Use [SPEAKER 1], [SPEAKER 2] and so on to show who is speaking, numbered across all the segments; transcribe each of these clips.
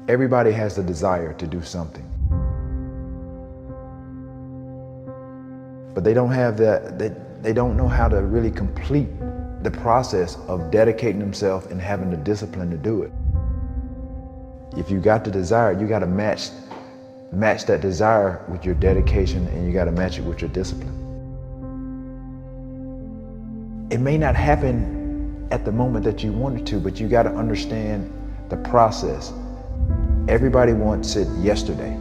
[SPEAKER 1] Everybody has the desire to do something, but they don't have they don't know how to really complete the process of dedicating themselves and having the discipline to do it. If you got the desire, you got to match that desire with your dedication, and you got to match it with your discipline. It may not happen at the moment that you want it to, but you got to understand the process. Everybody wants it yesterday.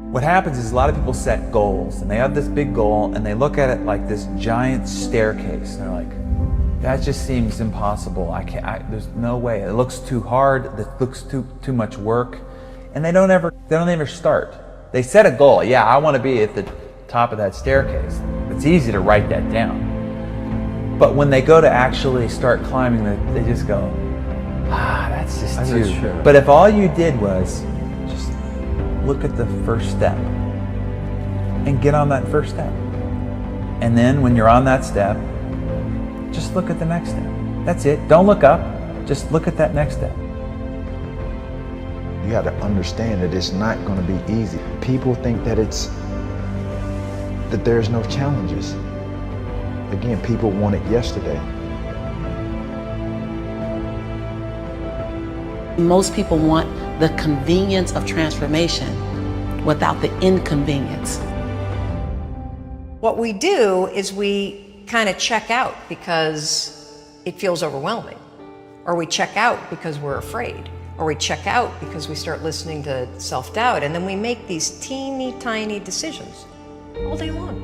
[SPEAKER 2] What happens is a lot of people set goals, and they have this big goal, and they look at it like this giant staircase. And they're like, that just seems impossible. There's no way. It looks too hard. It looks too much work. And they don't ever start. They set a goal. Yeah, I want to be at the top of that staircase. It's easy to write that down. But when they go to actually start climbing, they just go, that's just too.
[SPEAKER 3] True.
[SPEAKER 2] But if all you did was just look at the first step and get on that first step. And then when you're on that step, just look at the next step. That's it. Don't look up. Just look at that next step.
[SPEAKER 1] You got to understand that it's not going to be easy. People think that there's no challenges. Again, people want it yesterday.
[SPEAKER 4] Most people want the convenience of transformation without the inconvenience.
[SPEAKER 5] What we do is we kind of check out because it feels overwhelming, or we check out because we're afraid, or we check out because we start listening to self-doubt, and then we make these teeny tiny decisions all day long.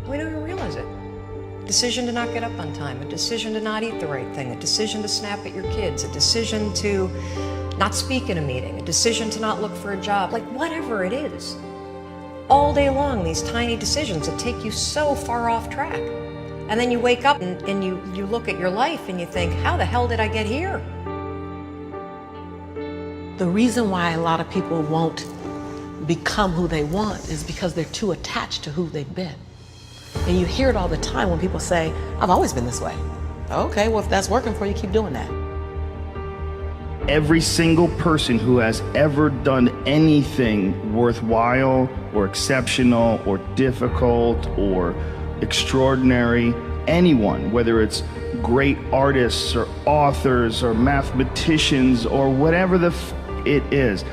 [SPEAKER 5] We don't even realize it. A decision to not get up on time, a decision to not eat the right thing, a decision to snap at your kids, a decision to not speak in a meeting, a decision to not look for a job, like whatever it is. All day long, these tiny decisions that take you so far off track. And then you wake up and you look at your life and you think, how the hell did I get here?
[SPEAKER 4] The reason why a lot of people won't become who they want is because they're too attached to who they've been. And you hear it all the time when people say, I've always been this way. Okay, well, if that's working for you, keep doing that.
[SPEAKER 3] Every single person who has ever done anything worthwhile or exceptional or difficult or extraordinary, anyone, whether it's great artists or authors or mathematicians or whatever it is,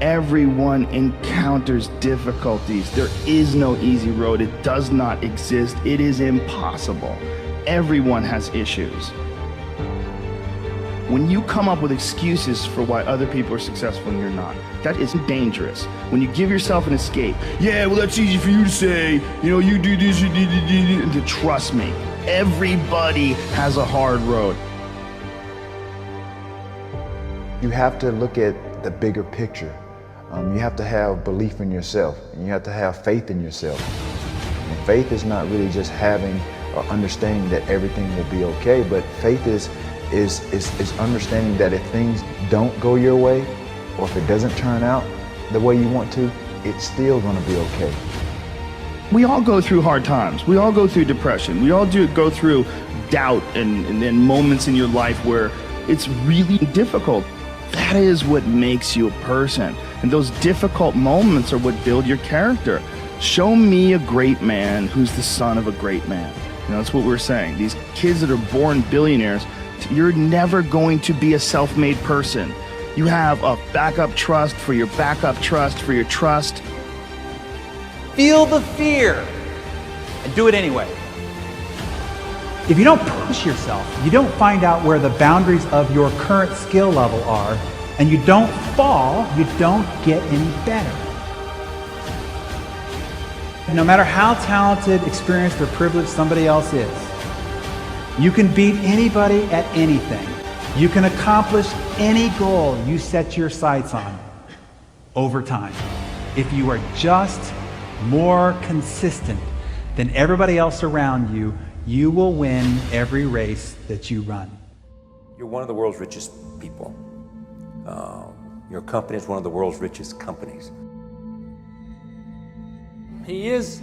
[SPEAKER 3] everyone encounters difficulties. There is no easy road. It does not exist. It is impossible. Everyone has issues. When you come up with excuses for why other people are successful and you're not, that is dangerous. When you give yourself an escape, yeah, well, that's easy for you to say, you do this, you do. Trust me, everybody has a hard road.
[SPEAKER 1] You have to look at the bigger picture. You have to have belief in yourself, and you have to have faith in yourself. And faith is not really just having or understanding that everything will be okay, but faith is understanding that if things don't go your way, or if it doesn't turn out the way you want to, it's still going to be okay.
[SPEAKER 3] We all go through hard times. We all go through depression. We all go through doubt and then moments in your life where it's really difficult. That is what makes you a person. And those difficult moments are what build your character. Show me a great man who's the son of a great man. That's what we're saying. These kids that are born billionaires, you're never going to be a self-made person. You have a backup trust for your backup trust for your trust.
[SPEAKER 2] Feel the fear and do it anyway.
[SPEAKER 6] If you don't push yourself, you don't find out where the boundaries of your current skill level are, and you don't fall, you don't get any better. No matter how talented, experienced, or privileged somebody else is, you can beat anybody at anything. You can accomplish any goal you set your sights on over time. If you are just more consistent than everybody else around you, you will win every race that you run.
[SPEAKER 7] You're one of the world's richest people. Your company is one of the world's richest companies.
[SPEAKER 8] He is,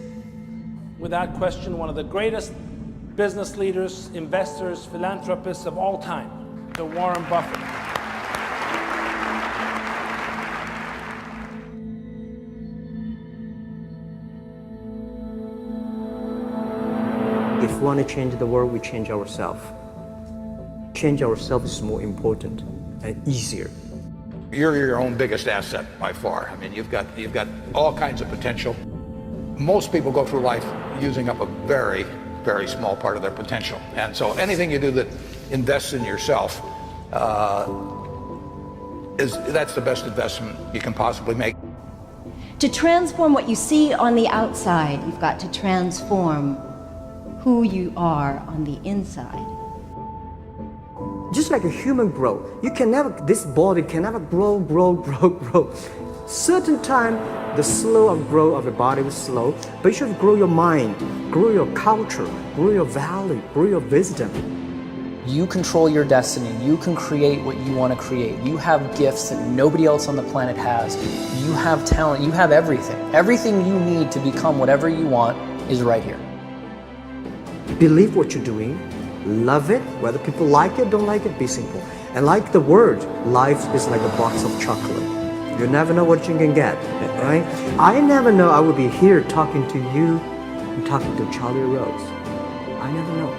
[SPEAKER 8] without question, one of the greatest business leaders, investors, philanthropists of all time, the Warren Buffett.
[SPEAKER 9] we want to change the world, we change ourselves. Change ourselves is more important and easier.
[SPEAKER 10] You're your own biggest asset by far. I mean, you've got all kinds of potential. Most people go through life using up a very, very small part of their potential. And so anything you do that invests in yourself, that's the best investment you can possibly make.
[SPEAKER 11] To transform what you see on the outside, you've got to transform who you are on the inside.
[SPEAKER 9] Just like a human grow, this body can never grow. Certain time, the slow of growth of the body is slow, but you should grow your mind, grow your culture, grow your value, grow your wisdom.
[SPEAKER 12] You control your destiny. You can create what you want to create. You have gifts that nobody else on the planet has. You have talent. You have everything. Everything you need to become whatever you want is right here.
[SPEAKER 9] Believe what you're doing. Love it. Whether people like it, don't like it, be simple. And like the word, life is like a box of chocolate. You never know what you can get, right? I never know I would be here talking to you and talking to Charlie Rose. I never know.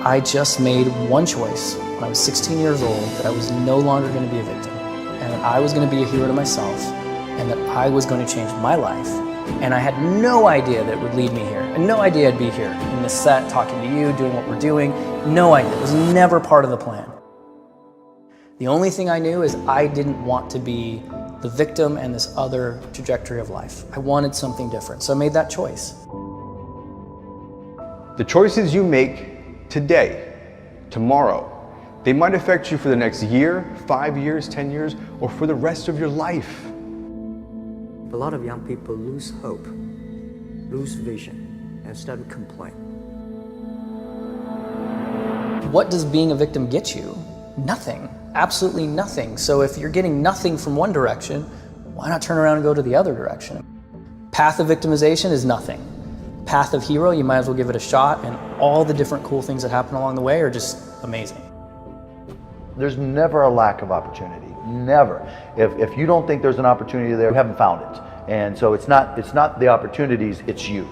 [SPEAKER 12] I just made one choice when I was 16 years old that I was no longer going to be a victim, and that I was going to be a hero to myself, and that I was going to change my life. And I had no idea that it would lead me here, and no idea I'd be here in this set, talking to you, doing what we're doing. No idea. It was never part of the plan. The only thing I knew is I didn't want to be the victim and this other trajectory of life. I wanted something different, so I made that choice.
[SPEAKER 13] The choices you make today, tomorrow, they might affect you for the next year, 5 years, 10 years, or for the rest of your life.
[SPEAKER 9] A lot of young people lose hope, lose vision, and start to complain.
[SPEAKER 12] What does being a victim get you? Nothing. Absolutely nothing. So if you're getting nothing from one direction, why not turn around and go to the other direction? Path of victimization is nothing. Path of hero, you might as well give it a shot, and all the different cool things that happen along the way are just amazing.
[SPEAKER 14] There's never a lack of opportunity. Never. If you don't think there's an opportunity there, you haven't found it. And so it's not the opportunities, it's you.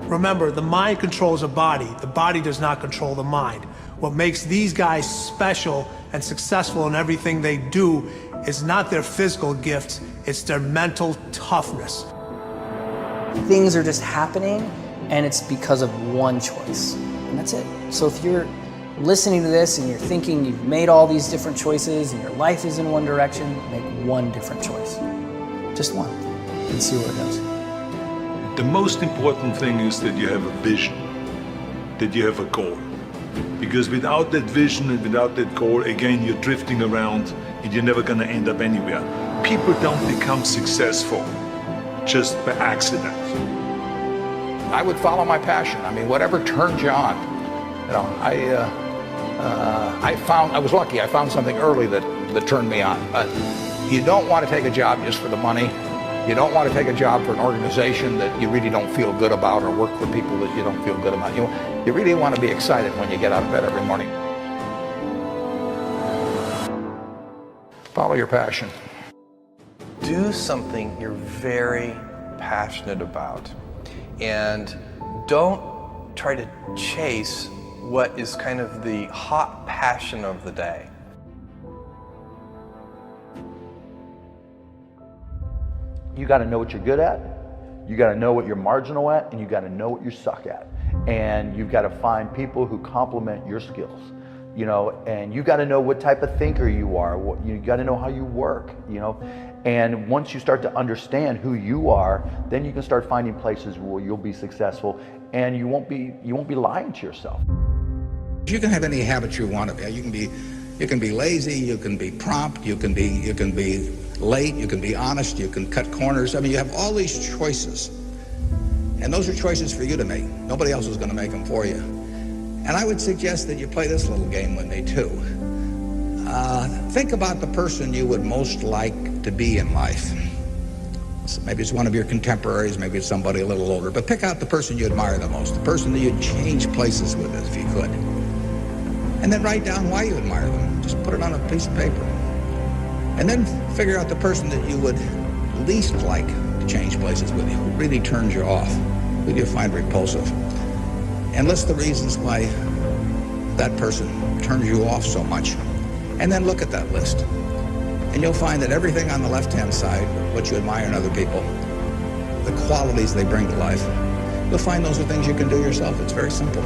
[SPEAKER 15] Remember, the mind controls the body does not control the mind. What makes these guys special and successful in everything they do is not their physical gifts, it's their mental toughness.
[SPEAKER 12] Things are just happening, and it's because of one choice, and that's it. So if you're listening to this and you're thinking you've made all these different choices and your life is in one direction, make one different choice. Just one, and see where it goes.
[SPEAKER 16] The most important thing is that you have a vision, that you have a goal. Because without that vision and without that goal, again, you're drifting around and you're never going to end up anywhere. People don't become successful just by accident.
[SPEAKER 10] I would follow my passion. I mean, whatever turns you on. You know, I was lucky. I found something early that turned me on. You don't want to take a job just for the money. You don't want to take a job for an organization that you really don't feel good about, or work for people that you don't feel good about. You really want to be excited when you get out of bed every morning. Follow your passion.
[SPEAKER 17] Do something you're very passionate about, and don't try to chase what is kind of the hot passion of the day.
[SPEAKER 14] You got to know what you're good at, you got to know what you're marginal at, and you got to know what you suck at. And you've got to find people who complement your skills, you know, and you got to know what type of thinker you are, you got to know how you work, you know. And once you start to understand who you are, then you can start finding places where you'll be successful, and you won't be lying to yourself.
[SPEAKER 18] You can have any habit you want to be. You can be lazy, you can be prompt, you can be late, you can be honest, you can cut corners. I mean, you have all these choices. And those are choices for you to make. Nobody else is going to make them for you. And I would suggest that you play this little game with me too. Think about the person you would most like to be in life. So maybe it's one of your contemporaries, maybe it's somebody a little older, but pick out the person you admire the most, the person that you'd change places with if you could. And then write down why you admire them. Just put it on a piece of paper. And then figure out the person that you would least like to change places with you, who really turns you off, who you find repulsive. and list the reasons why that person turns you off so much. And then look at that list. And you'll find that everything on the left-hand side, what you admire in other people, the qualities they bring to life, you'll find those are things you can do yourself. It's very simple.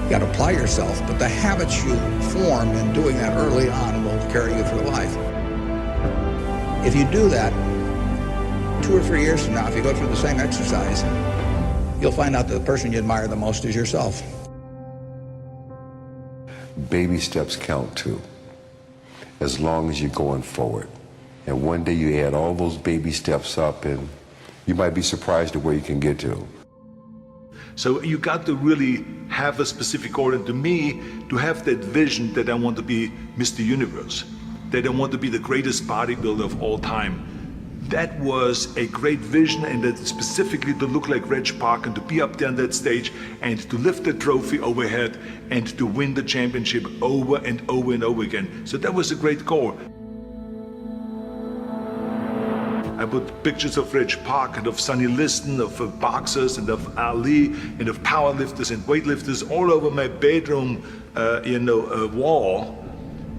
[SPEAKER 18] You got to apply yourself, but the habits you form in doing that early on will carry you through life. If you do that, 2 or 3 years from now, if you go through the same exercise, you'll find out that the person you admire the most is yourself.
[SPEAKER 19] Baby steps count too, as long as you're going forward. And one day you add all those baby steps up and you might be surprised at where you can get to.
[SPEAKER 16] So you got to really have a specific goal. And to me, to have that vision that I want to be Mr. Universe, that I want to be the greatest bodybuilder of all time, that was a great vision, and that specifically to look like Reg Park and to be up there on that stage and to lift the trophy overhead and to win the championship over and over and over again. So that was a great goal. I put pictures of Reg Park and of Sonny Liston, of boxers and of Ali and of powerlifters and weightlifters all over my bedroom wall,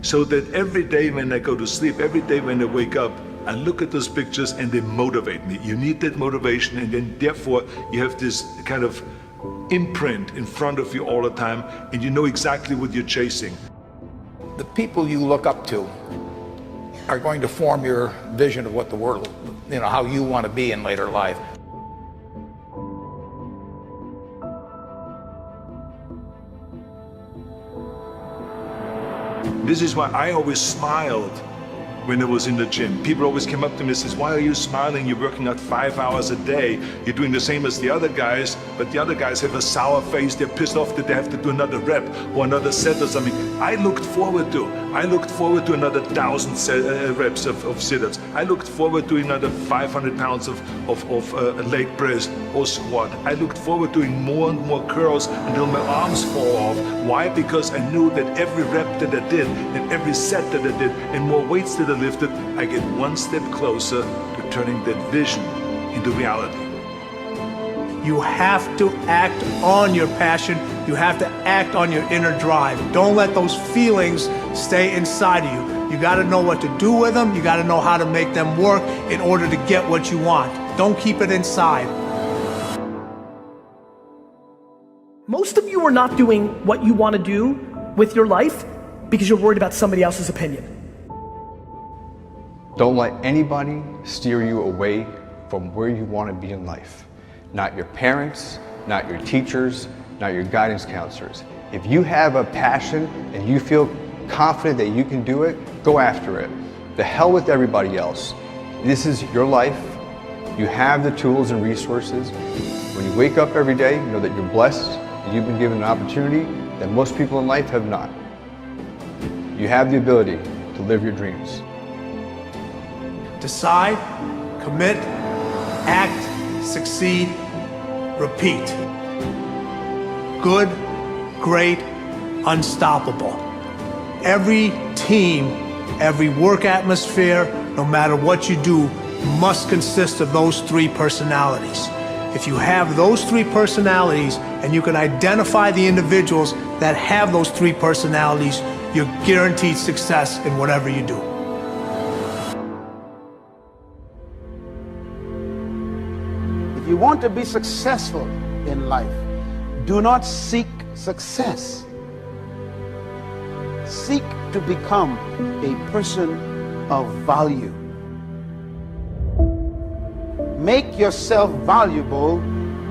[SPEAKER 16] so that every day when I go to sleep, every day when I wake up, I look at those pictures and they motivate me. You need that motivation, and then therefore you have this kind of imprint in front of you all the time, and you know exactly what you're chasing.
[SPEAKER 10] The people you look up to are going to form your vision of what the world, how you want to be in later life.
[SPEAKER 16] This is why I always smiled when I was in the gym. People always came up to me and says, why are you smiling? You're working out 5 hours a day. You're doing the same as the other guys, but the other guys have a sour face. They're pissed off that they have to do another rep or another set or something. I looked forward to another 1,000 reps of sit-ups. I looked forward to another 500 pounds of leg press or squat. I looked forward to doing more and more curls until my arms fall off. Why? Because I knew that every rep that I did and every set that I did and more weights that I lifted, I get one step closer to turning that vision into reality.
[SPEAKER 15] You have to act on your passion. You have to act on your inner drive. Don't let those feelings stay inside of you. You got to know what to do with them. You got to know how to make them work in order to get what you want. Don't keep it inside.
[SPEAKER 20] Most of you are not doing what you want to do with your life because you're worried about somebody else's opinion.
[SPEAKER 13] Don't let anybody steer you away from where you want to be in life. Not your parents, not your teachers, not your guidance counselors. If you have a passion and you feel confident that you can do it, go after it. The hell with everybody else. This is your life. You have the tools and resources. When you wake up every day, know that you're blessed and you've been given an opportunity that most people in life have not. You have the ability to live your dreams.
[SPEAKER 15] Decide, commit, act, succeed, repeat. Good, great, unstoppable. Every team, every work atmosphere, no matter what you do, must consist of those 3 personalities. If you have those 3 personalities and you can identify the individuals that have those 3 personalities, you're guaranteed success in whatever you do.
[SPEAKER 8] If you want to be successful in life, do not seek success. Seek to become a person of value. Make yourself valuable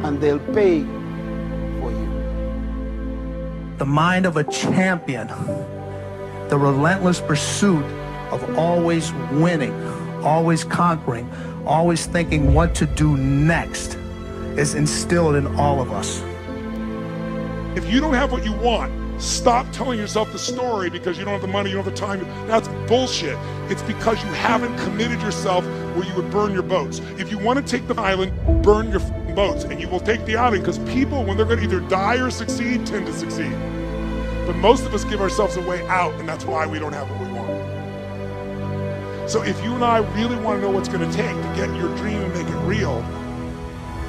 [SPEAKER 8] and they'll pay for you.
[SPEAKER 15] The mind of a champion, the relentless pursuit of always winning, always conquering, always thinking what to do next is instilled in all of us.
[SPEAKER 21] If you don't have what you want, stop telling yourself the story because you don't have the money, you don't have the time. That's bullshit. It's because you haven't committed yourself where you would burn your boats. If you want to take the island, burn your boats, and you will take the island, because people, when they're going to either die or succeed, tend to succeed. But most of us give ourselves a way out, and that's why we don't have what we want. So if you and I really want to know what's going to take to get your dream and make it real,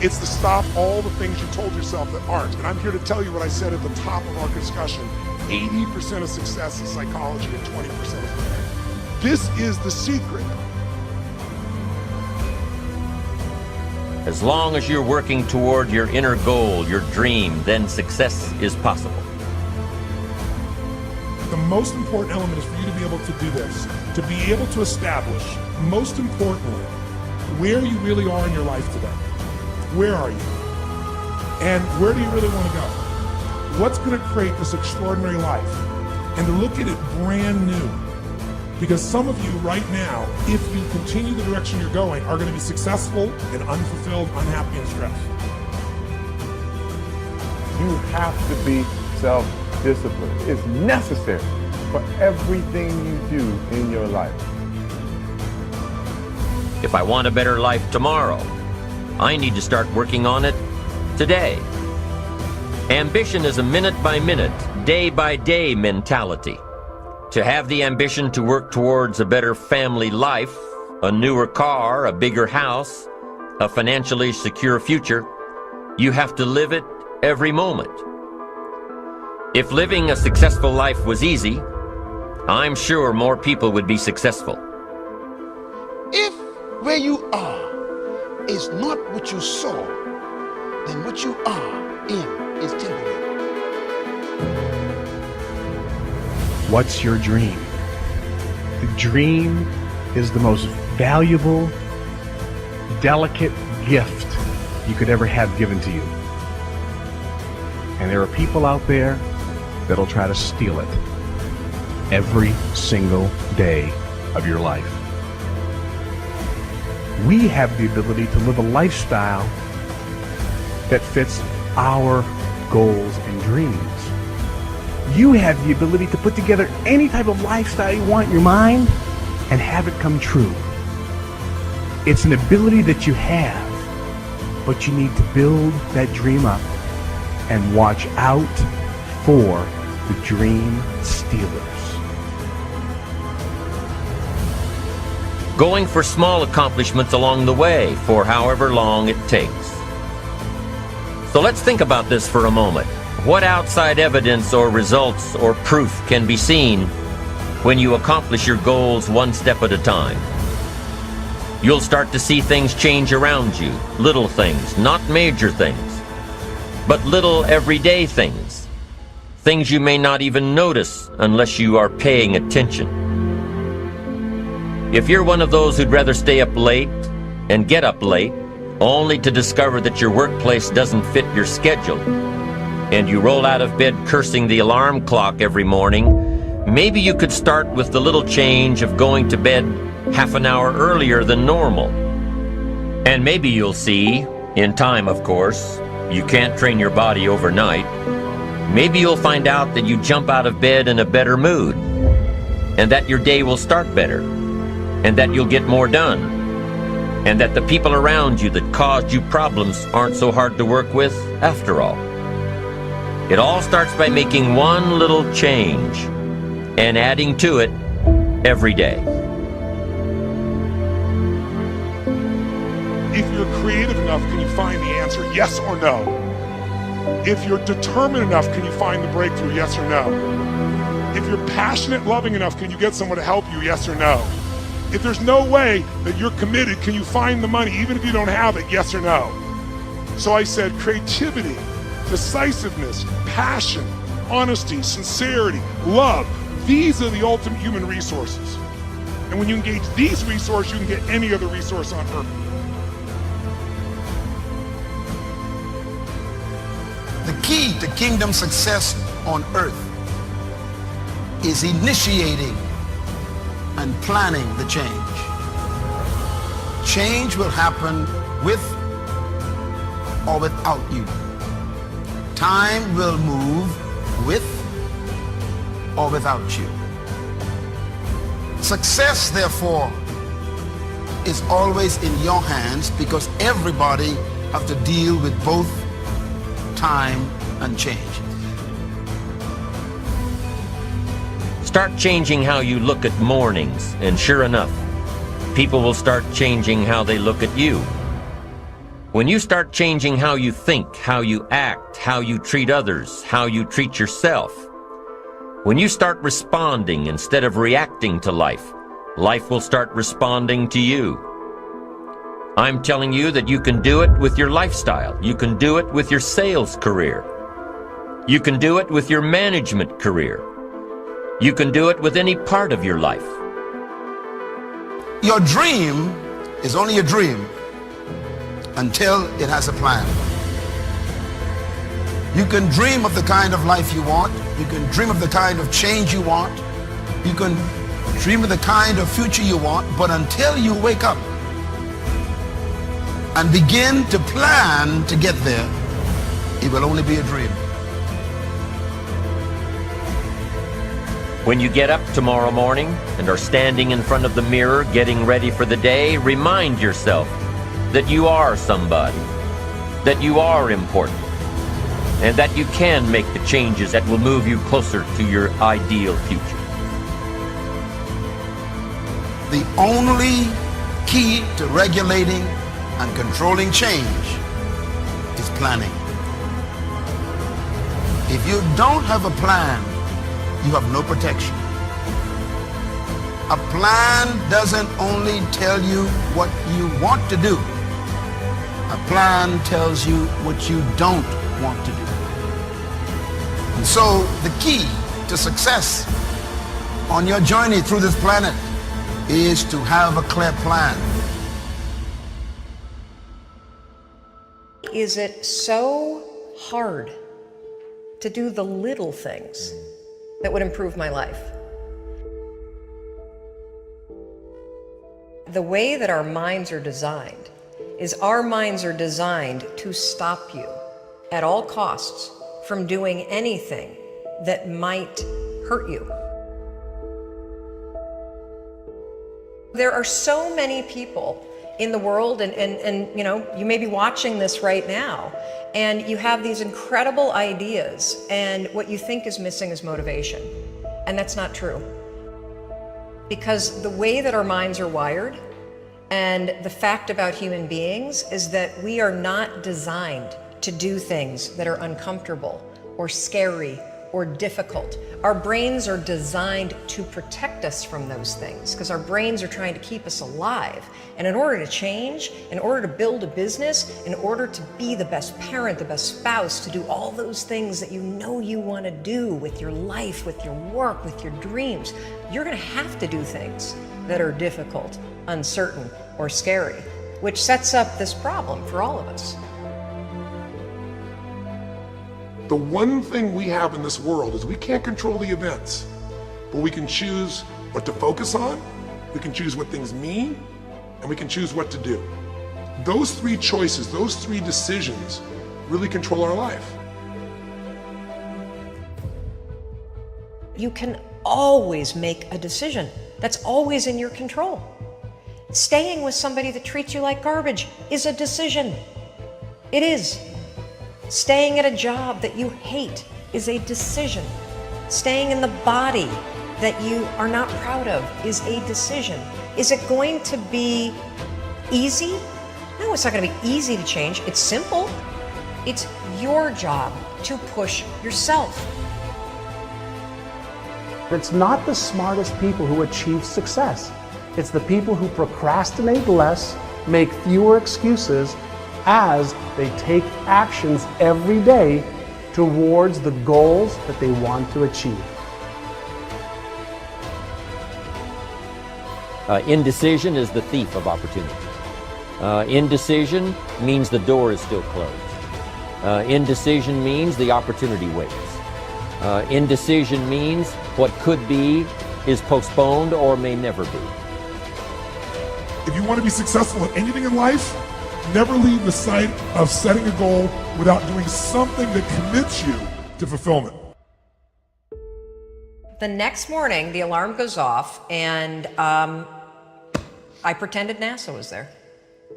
[SPEAKER 21] It's to stop all the things you told yourself that aren't. And I'm here to tell you what I said at the top of our discussion. 80% of success is psychology and 20% is math. This is the secret.
[SPEAKER 5] As long as you're working toward your inner goal, your dream, then success is possible.
[SPEAKER 21] The most important element is for you to be able to do this, to be able to establish, most importantly, where you really are in your life today. Where are you? And where do you really want to go? What's going to create this extraordinary life? And to look at it brand new. Because some of you right now, if you continue the direction you're going, are going to be successful and unfulfilled, unhappy, and stressed.
[SPEAKER 22] You have to be self-disciplined. It's necessary for everything you do in your life.
[SPEAKER 5] If I want a better life tomorrow, I need to start working on it today. Ambition is a minute-by-minute, day-by-day mentality. To have the ambition to work towards a better family life, a newer car, a bigger house, a financially secure future, you have to live it every moment. If living a successful life was easy, I'm sure more people would be successful.
[SPEAKER 8] If where you are is not what you saw, then what you are in is temporary.
[SPEAKER 3] What's your dream? The dream is the most valuable, delicate gift you could ever have given to you. And there are people out there that'll try to steal it every single day of your life. We have the ability to live a lifestyle that fits our goals and dreams. You have the ability to put together any type of lifestyle you want in your mind and have it come true. It's an ability that you have, but you need to build that dream up and watch out for the dream stealers.
[SPEAKER 5] Going for small accomplishments along the way for however long it takes. So let's think about this for a moment. What outside evidence or results or proof can be seen when you accomplish your goals one step at a time? You'll start to see things change around you, little things, not major things, but little everyday things, things you may not even notice unless you are paying attention. If you're one of those who'd rather stay up late and get up late, only to discover that your workplace doesn't fit your schedule, and you roll out of bed cursing the alarm clock every morning, maybe you could start with the little change of going to bed half an hour earlier than normal. And maybe you'll see, in time of course, you can't train your body overnight, maybe you'll find out that you jump out of bed in a better mood, and that your day will start better, and that you'll get more done, and that the people around you that caused you problems aren't so hard to work with after all. It all starts by making one little change and adding to it every day.
[SPEAKER 21] If you're creative enough, can you find the answer? Yes or no? If you're determined enough, can you find the breakthrough? Yes or no? If you're passionate, loving enough, can you get someone to help you? Yes or no? If there's no way that you're committed, can you find the money even if you don't have it? Yes or no? So I said creativity, decisiveness, passion, honesty, sincerity, love. These are the ultimate human resources. And when you engage these resources, you can get any other resource on earth.
[SPEAKER 8] The key to kingdom success on earth is initiating and planning the change. Change will happen with or without you. Time will move with or without you. Success, therefore, is always in your hands because everybody has to deal with both time and change.
[SPEAKER 5] Start changing how you look at mornings, and sure enough, people will start changing how they look at you. When you start changing how you think, how you act, how you treat others, how you treat yourself, when you start responding instead of reacting to life, life will start responding to you. I'm telling you that you can do it with your lifestyle. You can do it with your sales career. You can do it with your management career. You can do it with any part of your life.
[SPEAKER 8] Your dream is only a dream until it has a plan. You can dream of the kind of life you want. You can dream of the kind of change you want. You can dream of the kind of future you want, but until you wake up and begin to plan to get there, it will only be a dream.
[SPEAKER 5] When you get up tomorrow morning and are standing in front of the mirror getting ready for the day, remind yourself that you are somebody, that you are important, and that you can make the changes that will move you closer to your ideal future.
[SPEAKER 8] The only key to regulating and controlling change is planning. If you don't have a plan, you have no protection. A plan doesn't only tell you what you want to do. A plan tells you what you don't want to do. And so the key to success on your journey through this planet is to have a clear plan.
[SPEAKER 1] Is it so hard to do the little things that would improve my life? The way that our minds are designed is our minds are designed to stop you at all costs from doing anything that might hurt you. There are so many people in the world, and you know, you may be watching this right now, and you have these incredible ideas, and what you think is missing is motivation. And that's not true. Because the way that our minds are wired, and the fact about human beings, is that we are not designed to do things that are uncomfortable or scary or difficult. Our brains are designed to protect us from those things because our brains are trying to keep us alive. And in order to change, in order to build a business, in order to be the best parent, the best spouse, to do all those things that you know you want to do with your life, with your work, with your dreams, you're going to have to do things that are difficult, uncertain, or scary, which sets up this problem for all of us.
[SPEAKER 21] The one thing we have in this world is we can't control the events, but we can choose what to focus on, we can choose what things mean, and we can choose what to do. Those three choices, those three decisions really control our life.
[SPEAKER 1] You can always make a decision. That's always in your control. Staying with somebody that treats you like garbage is a decision. It is. Staying at a job that you hate is a decision. Staying in the body that you are not proud of is a decision. Is it going to be easy? No, it's not going to be easy to change. It's simple. It's your job to push yourself.
[SPEAKER 4] It's not the smartest people who achieve success. It's the people who procrastinate less, make fewer excuses, as they take actions every day towards the goals that they want to achieve.
[SPEAKER 5] Indecision is the thief of opportunity. Indecision means the door is still closed. Indecision means the opportunity waits. Indecision means what could be is postponed or may never be.
[SPEAKER 21] If you want to be successful in anything in life, never leave the sight of setting a goal without doing something that commits you to fulfillment.
[SPEAKER 1] The next morning, the alarm goes off, and I pretended NASA was there.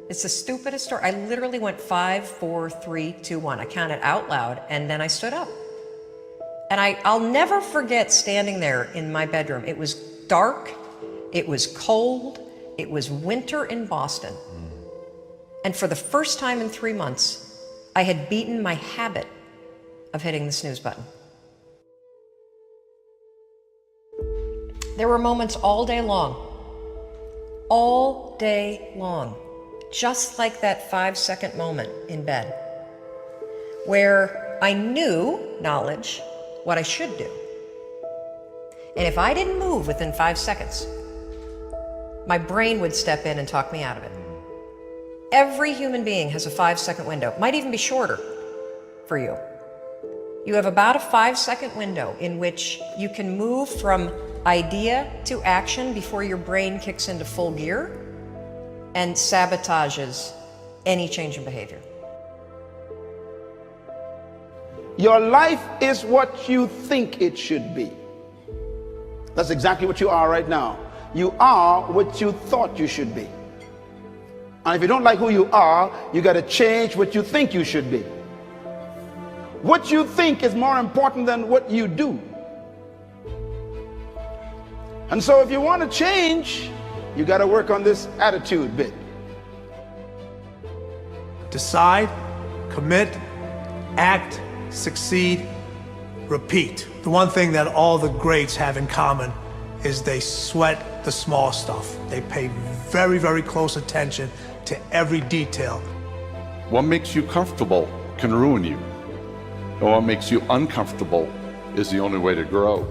[SPEAKER 1] It's the stupidest story. I literally went 5, 4, 3, 2, 1. I counted out loud, and then I stood up. And I'll never forget standing there in my bedroom. It was dark, it was cold, it was winter in Boston. And for the first time in 3 months, I had beaten my habit of hitting the snooze button. There were moments all day long, just like that 5-second moment in bed, where I knew, knowledge, what I should do. And if I didn't move within 5 seconds, my brain would step in and talk me out of it. Every human being has a 5-second window. It might even be shorter for you. You have about a 5-second window in which you can move from idea to action before your brain kicks into full gear and sabotages any change in behavior.
[SPEAKER 2] Your life is what you think it should be. That's exactly what you are right now. You are what you thought you should be. And if you don't like who you are, you got to change what you think you should be. What you think is more important than what you do. And so if you want to change, you got to work on this attitude bit.
[SPEAKER 15] Decide, commit, act, succeed, repeat. The one thing that all the greats have in common is they sweat the small stuff. They pay very, very close attention to every detail.
[SPEAKER 6] What makes you comfortable can ruin you. And what makes you uncomfortable is the only way to grow.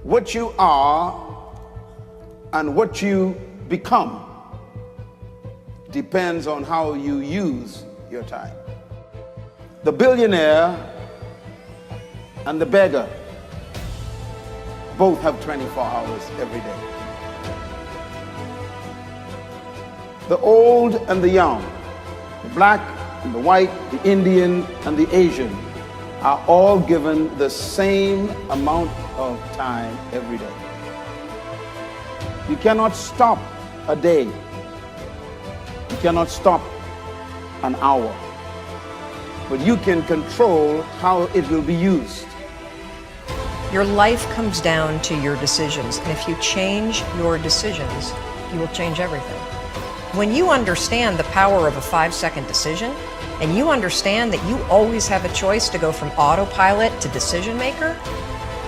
[SPEAKER 2] What you are and what you become depends on how you use your time. The billionaire and the beggar both have 24 hours every day. The old and the young, the black and the white, the Indian and the Asian are all given the same amount of time every day. You cannot stop a day. You cannot stop an hour. But you can control how it will be used.
[SPEAKER 1] Your life comes down to your decisions, and if you change your decisions, you will change everything. When you understand the power of a 5-second decision, and you understand that you always have a choice to go from autopilot to decision maker,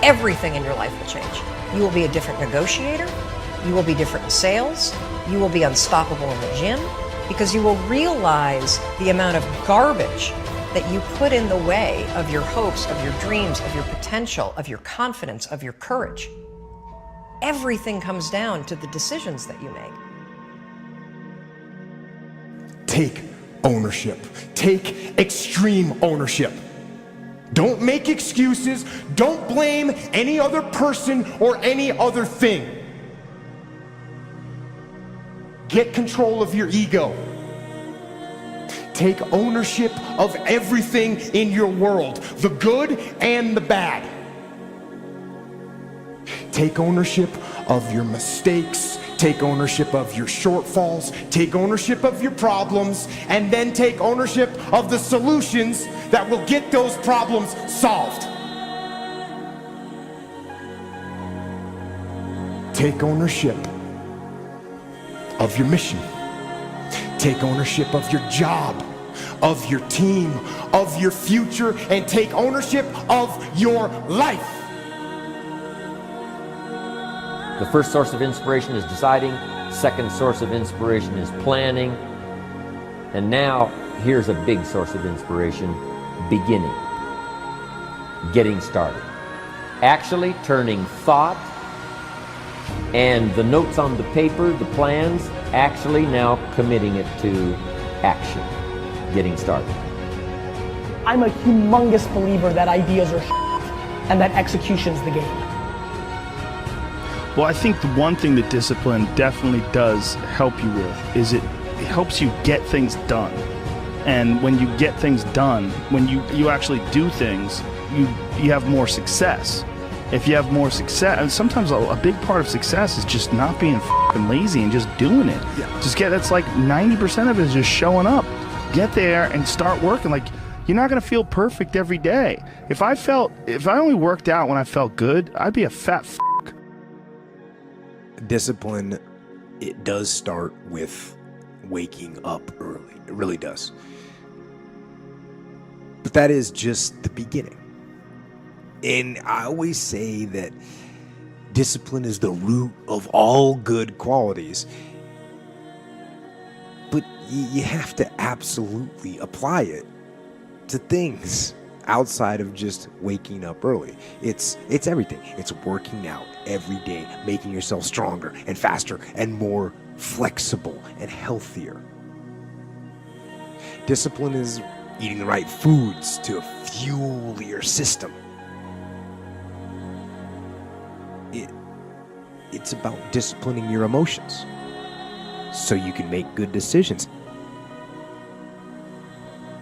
[SPEAKER 1] everything in your life will change. You will be a different negotiator, you will be different in sales, you will be unstoppable in the gym, because you will realize the amount of garbage that you put in the way of your hopes, of your dreams, of your potential, of your confidence, of your courage. Everything comes down to the decisions that you make.
[SPEAKER 23] Take ownership. Take extreme ownership. Don't make excuses. Don't blame any other person or any other thing. Get control of your ego. Take ownership of everything in your world, the good and the bad. Take ownership of your mistakes, take ownership of your shortfalls, take ownership of your problems, and then take ownership of the solutions that will get those problems solved. Take ownership of your mission. Take ownership of your job, of your team, of your future, and take ownership of your life.
[SPEAKER 5] The first source of inspiration is deciding. Second source of inspiration is planning. And now, here's a big source of inspiration, beginning. Getting started. Actually turning thought and the notes on the paper, the plans, actually now committing it to action. Getting started.
[SPEAKER 20] I'm a humongous believer that ideas are and that execution's the game.
[SPEAKER 3] Well, I think the one thing that discipline definitely does help you with is it helps you get things done. And when you get things done, when you actually do things, you have more success. If you have more success, and sometimes a big part of success is just not being fucking lazy and just doing it. Yeah. That's like 90% of it is just showing up. Get there and start working. Like, you're not gonna feel perfect every day. If I only worked out when I felt good, I'd be a fat
[SPEAKER 24] Discipline, it does start with
[SPEAKER 23] waking up early. It really does. But that is just the beginning. And I always say that discipline is the root of all good qualities. But you have to absolutely apply it to things outside of just waking up early. It's everything. It's working out every day, making yourself stronger and faster and more flexible and healthier. Discipline is eating the right foods to fuel your system. It's about disciplining your emotions so you can make good decisions.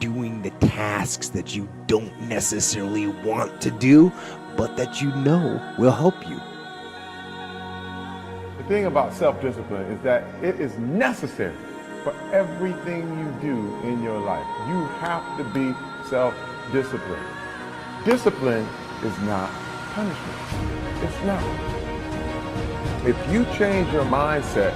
[SPEAKER 23] Doing the tasks that you don't necessarily want to do, but that you know will help you.
[SPEAKER 22] The thing about self-discipline is that it is necessary for everything you do in your life. You have to be self-disciplined. Discipline is not punishment. It's not. If you change your mindset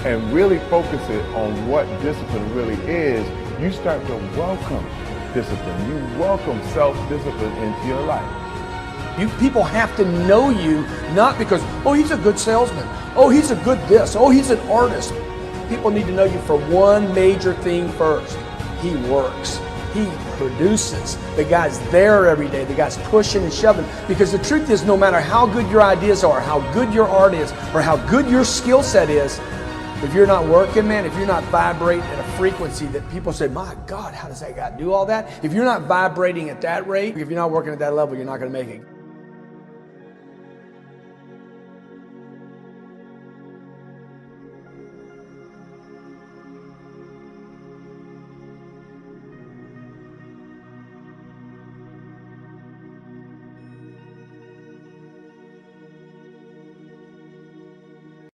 [SPEAKER 22] and really focus it on what discipline really is, you start to welcome discipline. You welcome self-discipline into your life.
[SPEAKER 7] You people have to know you, not because, oh, he's a good salesman. Oh, he's a good this. Oh, he's an artist. People need to know you for one major thing first. He works. He produces. The guy's there every day. The guy's pushing and shoving. Because the truth is, no matter how good your ideas are, how good your art is, or how good your skill set is, if you're not working, man, if you're not vibrating at a frequency that people say, my God, how does that guy do all that? If you're not vibrating at that rate, if you're not working at that level, you're not going to make it.